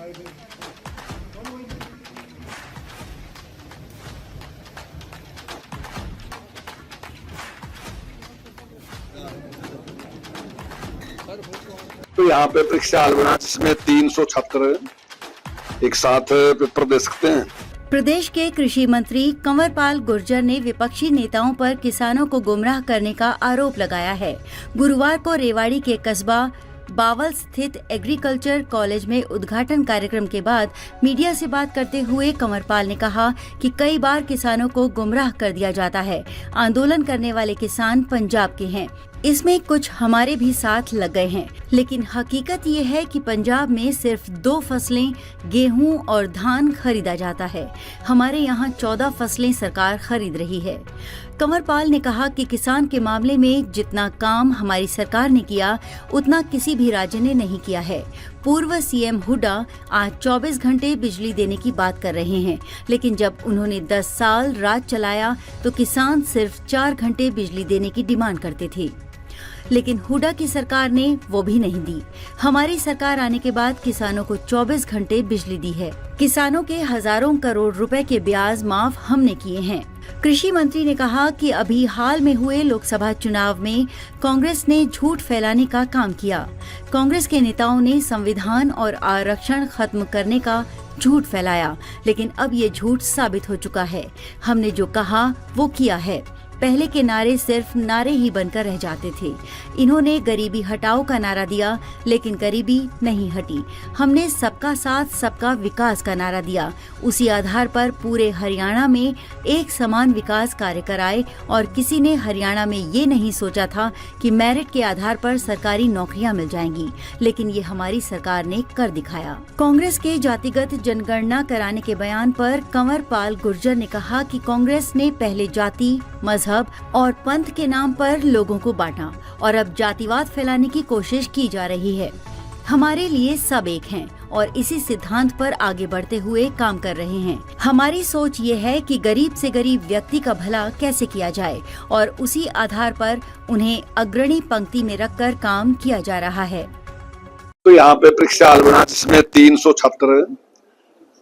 तो यहाँ पे परीक्षा हॉल बना जिसमें 300 छात्र एक साथ पेपर दे सकते हैं। प्रदेश के कृषि मंत्री कंवरपाल गुर्जर ने विपक्षी नेताओं पर किसानों को गुमराह करने का आरोप लगाया है। गुरुवार को रेवाड़ी के कस्बा बावल स्थित एग्रीकल्चर कॉलेज में उद्घाटन कार्यक्रम के बाद मीडिया से बात करते हुए कंवरपाल ने कहा कि कई बार किसानों को गुमराह कर दिया जाता है। आंदोलन करने वाले किसान पंजाब के हैं, इसमें कुछ हमारे भी साथ लग गए हैं, लेकिन हकीकत ये है कि पंजाब में सिर्फ 2 फसलें गेहूं और धान खरीदा जाता है। हमारे यहाँ 14 फसलें सरकार खरीद रही है। कंवरपाल ने कहा कि किसान के मामले में जितना काम हमारी सरकार ने किया उतना किसी भी राज्य ने नहीं किया है। पूर्व सीएम हुड्डा आज 24 घंटे बिजली देने की बात कर रहे हैं, लेकिन जब उन्होंने 10 साल राज चलाया तो किसान सिर्फ 4 घंटे बिजली देने की डिमांड करते थे, लेकिन हुड्डा की सरकार ने वो भी नहीं दी। हमारी सरकार आने के बाद किसानों को 24 घंटे बिजली दी है। किसानों के हजारों करोड़ रुपए के ब्याज माफ हमने किए हैं। कृषि मंत्री ने कहा कि अभी हाल में हुए लोकसभा चुनाव में कांग्रेस ने झूठ फैलाने का काम किया। कांग्रेस के नेताओं ने संविधान और आरक्षण खत्म करने का झूठ फैलाया, लेकिन अब ये झूठ साबित हो चुका है। हमने जो कहा वो किया है। पहले के नारे सिर्फ नारे ही बनकर रह जाते थे। इन्होंने गरीबी हटाओ का नारा दिया, लेकिन गरीबी नहीं हटी। हमने सबका साथ सबका विकास का नारा दिया। उसी आधार पर पूरे हरियाणा में एक समान विकास कार्य कराए और किसी ने हरियाणा में ये नहीं सोचा था कि मेरिट के आधार पर सरकारी नौकरियां मिल जाएंगी, लेकिन ये हमारी सरकार ने कर दिखाया। कांग्रेस के जातिगत जनगणना कराने के बयान पर कंवरपाल गुर्जर ने कहा कि कांग्रेस ने पहले जाति, मजहब और पंथ के नाम पर लोगों को बांटा और अब जातिवाद फैलाने की कोशिश की जा रही है। हमारे लिए सब एक हैं और इसी सिद्धांत पर आगे बढ़ते हुए काम कर रहे हैं। हमारी सोच ये है कि गरीब से गरीब व्यक्ति का भला कैसे किया जाए और उसी आधार पर उन्हें अग्रणी पंक्ति में रखकर काम किया जा रहा है। तो यहाँ पे परीक्षा हॉल बना जिसमें 300 छात्र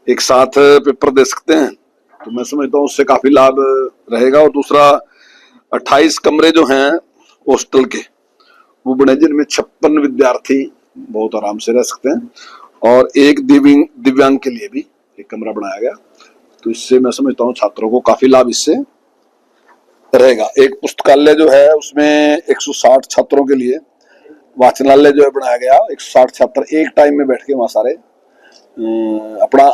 एक साथ पेपर दे सकते हैं, तो मैं समझता हूँ उससे काफी लाभ रहेगा। और दूसरा 28 कमरे जो हैं हॉस्टल के वो बने जिनमें 56 विद्यार्थी बहुत आराम से रह सकते हैं और एक दिव्यांग के लिए भी एक कमरा बनाया गया। तो इससे मैं समझता हूँ छात्रों को काफी लाभ इससे रहेगा। एक पुस्तकालय जो है उसमें 160 छात्रों के लिए वाचनालय जो है बनाया गया। 160 छात्र एक टाइम में बैठ के वहां सारे अपना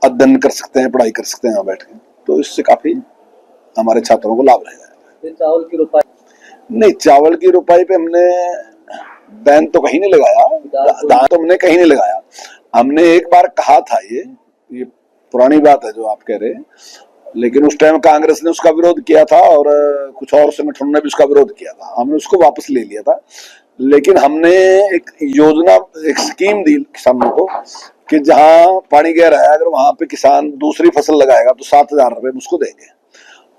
अध्ययन कर सकते हैं, पढ़ाई कर सकते हैं वहां बैठ के। तो इससे काफी हमारे छात्रों को लाभ रहेगा। चावल की रुपाई नहीं, चावल की रुपाई पे हमने बैन तो कहीं नहीं लगाया, दान तो हमने कहीं नहीं लगाया। हमने एक बार कहा था, ये पुरानी बात है जो आप कह रहे हैं, लेकिन उस टाइम कांग्रेस ने उसका विरोध किया था और कुछ और संगठनों ने भी उसका विरोध किया था। हमने उसको वापस ले लिया था, लेकिन हमने एक योजना, एक स्कीम दी किसानों को कि जहां पानी गहरा है अगर वहां पे किसान दूसरी फसल लगाएगा तो 7,000 रुपए उसको देंगे,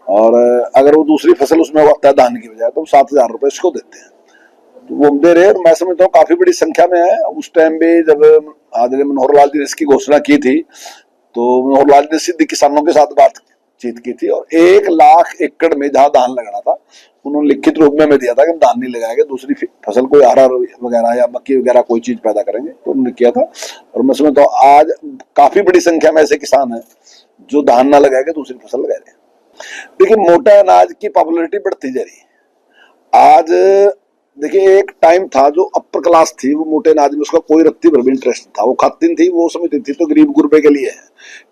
और अगर वो दूसरी फसल उसमें उगाता है धान की बजाय तो 7,000 रुपए इसको देते हैं। तो वो दे रहे, और मैं समझता हूँ काफी बड़ी संख्या में है। उस टाइम भी जब आदरणीय मनोहर लाल जी ने इसकी घोषणा की थी तो मनोहर लाल जी ने सीधे किसानों के साथ बातचीत की थी और 1 लाख एकड़ में जहां धान लगाना था उन्होंने लिखित रूप में दिया था कि धान नहीं लगाएंगे, दूसरी फसल कोई अरहर वगैरह या मक्की वगैरह कोई चीज पैदा करेंगे, तो उन्होंने किया था। और मैं समझता हूँ आज काफी बड़ी संख्या में ऐसे किसान हैं जो धान ना लगाएंगे दूसरी फसल लगा रहे हैं। देखिए, मोटा अनाज की पॉपुलैरिटी बढ़ती जा रही है। आज देखिए, एक टाइम था जो अपर क्लास थी वो मोटे अनाज में उसका कोई रत्ती भर भी इंटरेस्ट था, वो खाती थी, वो समझती थी तो गरीब गुरबे के लिए है।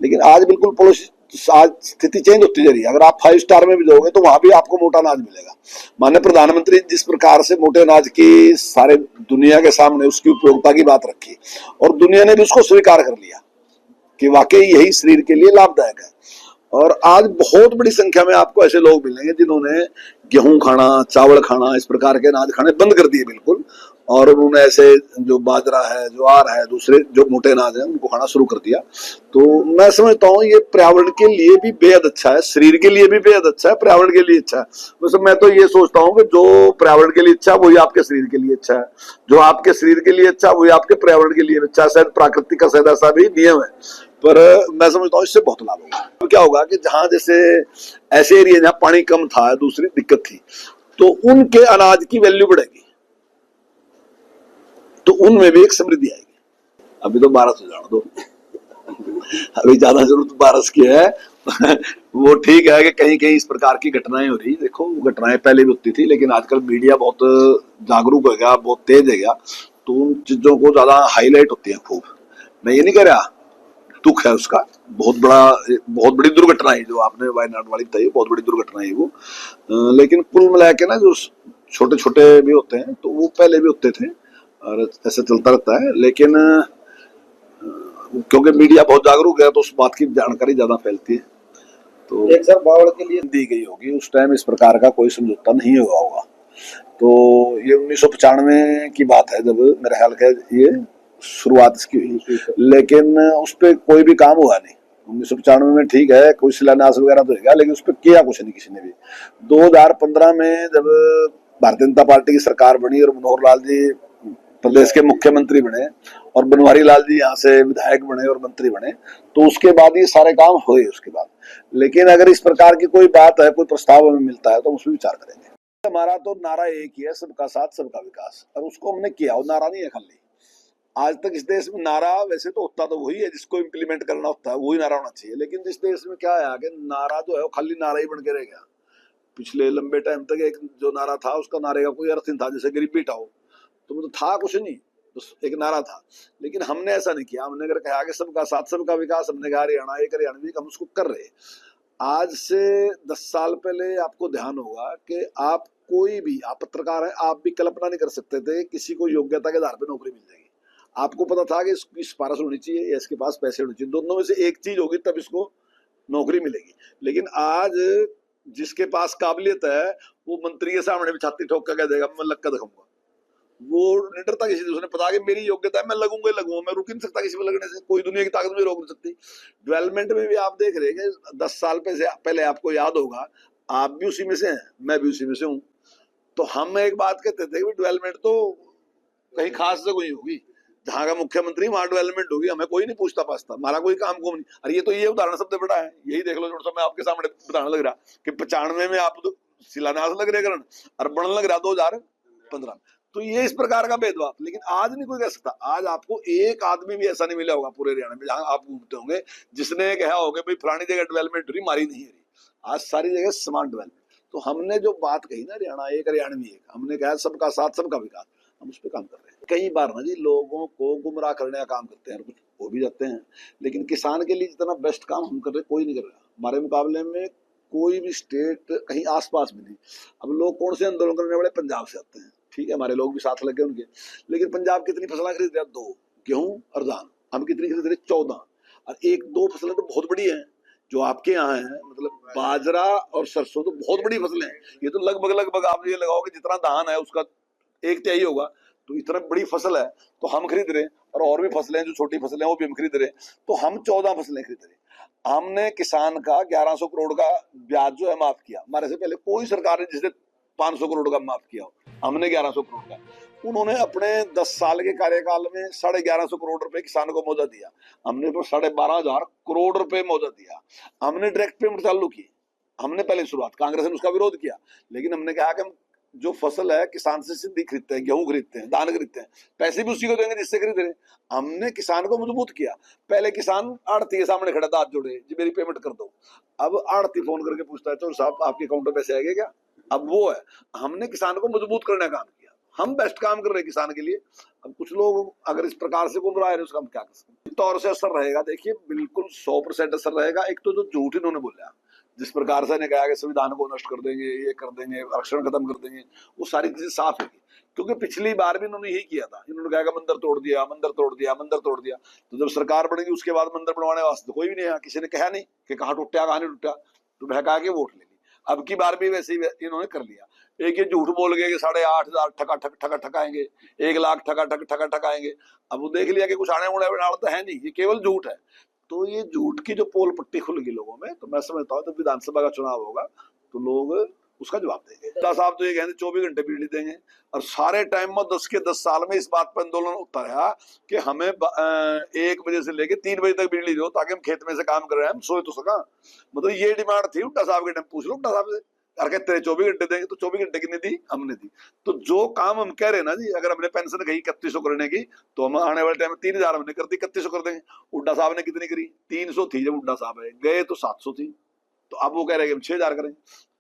लेकिन आज बिल्कुल पड़ोसी, आज स्थिति चेंज होती जा रही है। अगर आप 5 स्टार में भी जाओगे तो वहां भी आपको मोटा अनाज मिलेगा। माननीय प्रधानमंत्री जिस प्रकार से मोटे अनाज की सारे दुनिया के सामने उसकी उपयोगिता की बात रखी और दुनिया ने भी उसको स्वीकार कर लिया कि वाकई यही शरीर के लिए लाभदायक है। और आज बहुत बड़ी संख्या में आपको ऐसे लोग मिलेंगे जिन्होंने गेहूं खाना, चावल खाना, इस प्रकार के अनाज खाने बंद कर दिए बिल्कुल, और उन्होंने ऐसे जो बाजरा है, ज्वार है, दूसरे जो मोटे अनाज है उनको खाना शुरू कर दिया। तो मैं समझता हूँ ये पर्यावरण के लिए भी बेहद अच्छा है, शरीर के लिए भी बेहद अच्छा है, पर्यावरण के लिए अच्छा है। वैसे मैं तो ये सोचता हूँ कि जो पर्यावरण के लिए अच्छा है वही आपके शरीर के लिए अच्छा है, जो आपके शरीर के लिए अच्छा है वही आपके पर्यावरण के लिए अच्छा है। शायद प्राकृतिक का शायद ऐसा भी नियम है, पर मैं समझता हूँ इससे बहुत लाभ होगा। तो क्या होगा कि जहां जैसे ऐसे एरिया जहाँ पानी कम था, दूसरी दिक्कत थी, तो उनके अनाज की वैल्यू बढ़ेगी, तो उनमें भी एक समृद्धि आएगी। अभी तो बारिश हो जाना दो, अभी ज्यादा जरूरत बारिश की है। वो ठीक है कि कहीं कहीं इस प्रकार की घटनाएं हो रही, देखो घटनाएं पहले भी होती थी, लेकिन आजकल मीडिया बहुत जागरूक हो गया, बहुत तेज है गया, तो उन चीजों को ज्यादा हाईलाइट होती है खूब। मैं ये नहीं कह रहा, दुख है उसका, बहुत बड़ी दुर्घटना है जो आपने वायनाड वाली बताई, बहुत बड़ी दुर्घटना है वो। लेकिन कुल मिला के ना जो छोटे छोटे भी होते हैं तो वो पहले भी होते थे और ऐसे चलता रहता है, लेकिन क्योंकि मीडिया बहुत जागरूक है तो उस बात की जानकारी ज्यादा फैलती है। तो एक सर बावड़ के लिए दी गई होगी, उस टाइम इस प्रकार का कोई समझौता नहीं हुआ होगा। तो ये 1995 की बात है जब मेरे ख्याल का ये शुरुआत इसकी हुई, लेकिन उस पर कोई भी काम हुआ नहीं। 1995 में ठीक है कोई शिलान्यास वगैरह तो है, लेकिन उस पर किया कुछ नहीं किसी ने भी। 2015 में जब भारतीय जनता पार्टी की सरकार बनी और मनोहर लाल जी प्रदेश के मुख्यमंत्री बने और बनवारी लाल जी यहाँ से विधायक बने और मंत्री बने, तो उसके बाद ये सारे काम हुए उसके बाद। लेकिन अगर इस प्रकार की कोई बात है, कोई प्रस्ताव हमें मिलता है तो उसमें विचार करेंगे। हमारा तो नारा एक ही है, सबका साथ सबका विकास, और उसको हमने किया। और नारा नहीं है खाली, आज तक इस देश में नारा वैसे तो होता तो वही है, जिसको इम्प्लीमेंट करना होता है वही नारा होना चाहिए, लेकिन जिस देश में क्या है कि नारा जो है वो खाली नारा ही बन के रह गया। पिछले लंबे टाइम तक एक जो नारा था उसका नारे का कोई अर्थ नहीं था, जैसे गरीबी हटाओ, तो मतलब था कुछ नहीं, बस एक नारा था। लेकिन हमने ऐसा नहीं किया, हमने अगर कहा कि सबका साथ सबका विकास, हमने कहा हरियाणा एक हरियाणवी, हम उसको कर रहे। आज से 10 साल पहले आपको ध्यान होगा कि आप कोई भी, आप पत्रकार हैं, आप भी कल्पना नहीं कर सकते थे किसी को योग्यता के आधार पर नौकरी मिल जाएगी। आपको पता था कि इसकी सिफारिश होनी चाहिए या इसके पास पैसे होने चाहिए, दोनों में से एक चीज होगी तब इसको नौकरी मिलेगी। लेकिन आज जिसके पास काबिलियत है वो मंत्री के सामने भी छाती ठोक कर कह देगा मैं लग कर दिखाऊंगा। वो नहीं डरता किसी से, उसने पता कि मेरी योग्यता है, मैं लगूंगा ही लगूंगा, मैं रुक ही नहीं सकता किसी पे लगने से, कोई दुनिया की ताकत मुझे रोक नहीं सकती। डेवलपमेंट में भी आप देख रहे हैं कि 10 साल पहले आपको याद होगा, आप भी उसी में से हैं, मैं भी उसी में से हूँ। तो हम एक बात कहते थे कि डेवलपमेंट तो कहीं खास जगह ही होगी, जहाँ का मुख्यमंत्री वहां डेवलपमेंट होगी, हमें कोई नहीं पूछता पाछता, हमारा कोई काम को नहीं। अरे ये तो ये उदाहरण सबसे बड़ा है, यही देख लो जो मैं आपके सामने बताने लग रहा कि 95 में आप शिलान्यास लग रहे करण और बनने लग रहा 2015। तो ये इस प्रकार का भेदभाव, लेकिन आज नहीं कोई कह सकता। आज आपको एक आदमी भी ऐसा नहीं मिला होगा पूरे हरियाणा में जहां आप घूमते होंगे जिसने कहा होगा भाई फलानी जगह डेवलपमेंट हो रही, मारी नहीं हो रही। आज सारी जगह समान डेवलपमेंट। तो हमने जो बात कही ना हरियाणा एक हरियाणवी एक, हमने कहा सबका साथ सबका विकास, हम उस पर काम कर रहे हैं। कई बार ना जी लोगों को गुमराह करने का काम करते हैं, कुछ हो भी जाते हैं, लेकिन किसान के लिए जितना बेस्ट काम हम कर रहे कोई नहीं कर रहा हमारे मुकाबले में, कोई भी स्टेट कहीं आसपास में नहीं। अब लोग कौन से आंदोलन करने वाले पंजाब से आते हैं, ठीक है हमारे लोग भी साथ लगे उनके, लेकिन पंजाब कितनी फसलें खरीद रहे हैं? 2, गेहूं और धान। हम कितनी खरीद रहे? 14। और 1-2 फसलें तो बहुत बड़ी हैं जो आपके यहाँ है, मतलब बाजरा और सरसों तो बहुत बड़ी फसलें हैं। ये तो लगभग आप ये लगाओ कि जितना धान है उसका 1/3 होगा, तो इतना बड़ी फसल है तो हम खरीद रहे हैं। और भी फसलें जो छोटी फसलें वो भी हम खरीद रहे हैं, तो हम 14 फसलें खरीद रहे हैं। हमने किसान का 1100 करोड़ का ब्याज जो है माफ किया, हमारे से पहले कोई सरकार ने जिसने 500 करोड़ का माफ किया हो, हमने 1100 करोड़ का। उन्होंने अपने 10 साल के कार्यकाल में 1150 करोड़ रुपए किसानों को मुआवजा दिया, हमने तो 12,500 करोड़ रुपए मुआवजा दिया। हमने डायरेक्ट पेमेंट चालू की, हमने पहले शुरुआत, कांग्रेस ने उसका विरोध किया, लेकिन हमने कहा कि हम जो फसल है किसान से सीधी खरीदते हैं, गेहूं खरीदते हैं, धान खरीदते हैं, पैसे भी उसी को देंगे जिससे खरीद रहे हैं। हमने किसान को मजबूत किया। पहले किसान आड़ती के सामने खड़ा था, हाथ जोड़े जी मेरी पेमेंट कर दो। अब आड़ती फोन करके पूछता है चोर साहब आपके अकाउंट में पैसे आएंगे क्या? अब वो है, हमने किसान को मजबूत करने का काम किया, हम बेस्ट काम कर रहे हैं किसान के लिए। अब कुछ लोग अगर इस प्रकार से गुमराह है उसका हम क्या कर सकते हैं? तौर से असर रहेगा, देखिए बिल्कुल 100% असर रहेगा। एक तो जो झूठ इन्होंने बोला, जिस प्रकार से ने कहा कि संविधान को नष्ट कर देंगे, ये कर देंगे, आरक्षण खत्म कर देंगे, वो सारी चीजें साफ है। क्योंकि पिछली बार भी इन्होंने यही किया था, इन्होंने कहा कि मंदिर तोड़ दिया, मंदिर तोड़ दिया, मंदिर तोड़ दिया। तो जब सरकार बनेगी उसके बाद मंदिर बनवाने वास्ते तो कोई भी नहीं है, किसी ने कहा नहीं कि कहाँ टूटा कहाँ नहीं टूटा, तो बहका के वोट ले ली। अब की बार भी वैसे ही इन्होंने कर लिया। एक ये झूठ बोल गए कि 8,500 ठका ठकाएंगे, 1,00,000 ठका ठकाएंगे। अब वो देख लिया कि कुछ आने मुड़े तो है नहीं, ये केवल झूठ है। तो ये झूठ की जो पोल पट्टी खुल गई लोगों में, तो मैं समझता हूँ जब विधानसभा का चुनाव होगा तो लोग उसका जवाब देंगे। दादा साहब तो ये कहते 24 घंटे बिजली देंगे, और सारे टाइम में 10 के 10 साल में इस बात पर आंदोलन होता रहा कि हमें 1 बजे से लेके 3 बजे तक बिजली दो, ताकि हम खेत में से काम कर रहे हैं, हम सोए तो सका। मतलब ये डिमांड थी हुड्डा साहब के टाइम। पूछ लो हुड्डा साहब से, अरे तेरे 24 घंटे देंगे, तो 24 घंटे कितनी दी? हमने दी। तो जो काम हम कह रहे हैं ना जी, अगर हमने पेंशन कही 3100 करने की, तो हम आने वाले टाइम में 3000 हमने कर दी, 3100 कर देंगे। हुड्डा साहब ने कितनी करी? 300 थी जब हुड्डा साहब गए, तो 700 थी। तो अब वो कह रहे हैं कि हम 6000 करें।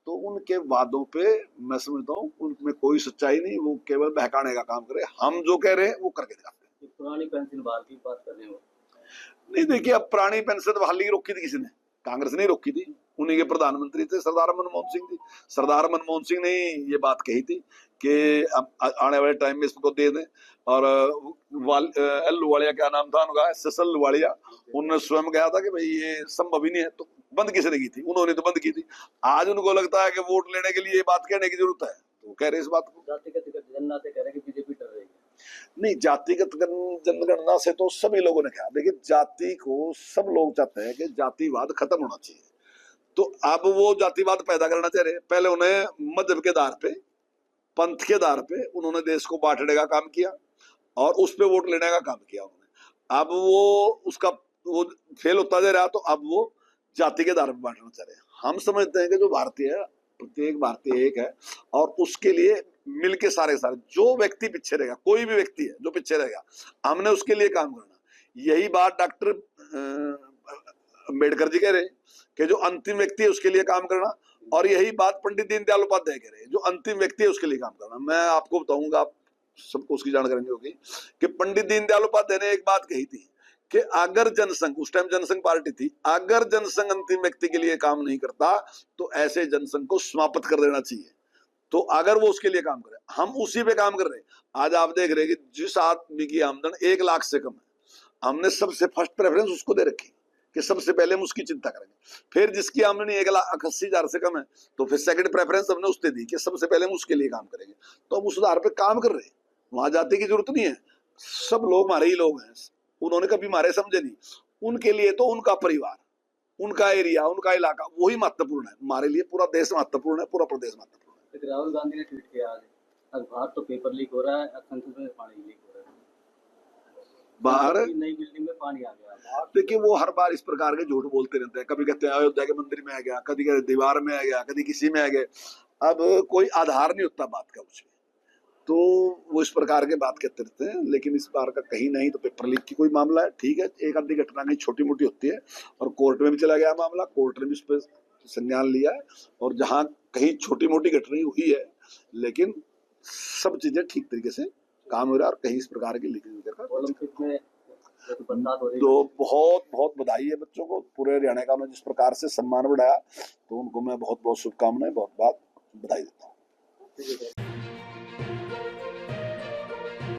तो उनके वादों पे मैं समझता हूँ उनमें कोई सच्चाई नहीं, वो केवल बहकाने का काम करे। हम जो कह रहे हैं वो करके दिखाते हैं। पुरानी पेंशन बहाल की बात कर रहे हो? नहीं, देखिए, अब पुरानी पेंशन बहाली रोकी थी किसी ने? कांग्रेस नहीं रोकी थी। उन्हीं के प्रधानमंत्री थे सरदार मनमोहन सिंह जी। सरदार मनमोहन सिंह ने ये बात कही थी कि आने वाले टाइम में इसको दे दें। और एल लुवाड़िया, क्या नाम था उनका, SSL लुवाड़िया, उन्होंने स्वयं कहा था कि भाई ये संभव ही नहीं है। तो बंद किसने की थी? उन्होंने तो बंद की थी। आज उनको लगता है कि वोट लेने के लिए ये बात कहने की जरूरत है, तो वो कह रहे इस बात को। जातिगत जनगणना से कह रहे हैं कि बीजेपी डर रही है। नहीं, जातिगत जनगणना से तो सभी लोगों ने कहा। देखिए, जाति को सब लोग चाहते हैं कि जातिवाद खत्म होना चाहिए। तो अब वो जातिवाद पैदा करना चाह रहे हैं। पहले उन्हें मजहब के आधार पे, पंथ के आधार पे उन्होंने देश को बांटने का काम किया और उस पे वोट लेने का काम किया उन्होंने। अब वो फेल होता जा रहा, तो अब वो जाति के आधार पे बांटना चाह रहे हैं। हम समझते हैं कि जो भारतीय है, प्रत्येक भारतीय एक है, और उसके लिए मिलके सारे जो व्यक्ति पीछे रहेगा, कोई भी व्यक्ति है जो पीछे रहेगा, हमने उसके लिए काम करना। यही बात डॉक्टर अम्बेडकर जी कह रहे हैं कि जो अंतिम व्यक्ति है उसके लिए काम करना, और यही बात पंडित दीनदयाल उपाध्याय कह रहे हैं, जो अंतिम व्यक्ति है उसके लिए काम करना। मैं आपको बताऊंगा, आप सबको उसकी जानकारी होगी कि पंडित दीनदयाल उपाध्याय ने एक बात कही थी कि अगर जनसंघ, उस टाइम जनसंघ पार्टी थी, अगर जनसंघ अंतिम व्यक्ति के लिए काम नहीं करता तो ऐसे जनसंघ को समाप्त कर देना चाहिए। तो अगर वो उसके लिए काम करे, हम उसी पे काम कर रहे हैं। आज आप देख रहे हैं कि जिस आदमी की आमदन 1 लाख से कम है, हमने सबसे फर्स्ट प्रेफरेंस उसको दे रखी कि सबसे पहले हम उसकी चिंता करेंगे। फिर जिसकी आमदनी 1,80,000 से कम है, तो फिर सेकंड प्रेफरेंस हमने उससे दी कि सबसे पहले हम उसके लिए काम करेंगे। तो हम उस आधार पे काम कर रहे हैं। वहां जाति की जरूरत नहीं है, सब लोग हमारे ही लोग हैं। उन्होंने कभी हमारे समझे नहीं। उनके लिए तो उनका परिवार, उनका एरिया, उनका इलाका वही महत्वपूर्ण है। हमारे लिए पूरा देश महत्वपूर्ण है, पूरा प्रदेश महत्वपूर्ण है। राहुल गांधी ने ट्वीट किया आज, अखबार तो पेपर लीक हो रहा है, संसद में पानी लीक हो रहा है, बाहर नई बिल्डिंग में पानी आ गया। देखिए, वो हर बार इस प्रकार के झूठ बोलते रहते हैं। कभी कहते हैं अयोध्या के मंदिर में आ गया, कभी कहते दीवार में आ गया, कभी किसी में आ गया। अब कोई आधार नहीं होता बात का उसमें, तो वो इस प्रकार के बात कहते रहते हैं। लेकिन इस बार का कहीं नहीं तो पेपर लीक की कोई मामला है, ठीक है, एक आधी घटना कहीं छोटी मोटी होती है, और कोर्ट में भी चला गया मामला, कोर्ट ने भी इस पर संज्ञान लिया है। और जहां कहीं छोटी मोटी घटना हुई है, लेकिन सब चीजें ठीक तरीके से काम हो रहा है, और कहीं इस प्रकार की लीकेज ओलंपिक में तो बहुत बहुत बधाई है बच्चों को। पूरे हरियाणा का उन्होंने जिस प्रकार से सम्मान बढ़ाया, तो उनको मैं बहुत बहुत शुभकामनाएं, बहुत बहुत बधाई देता हूँ।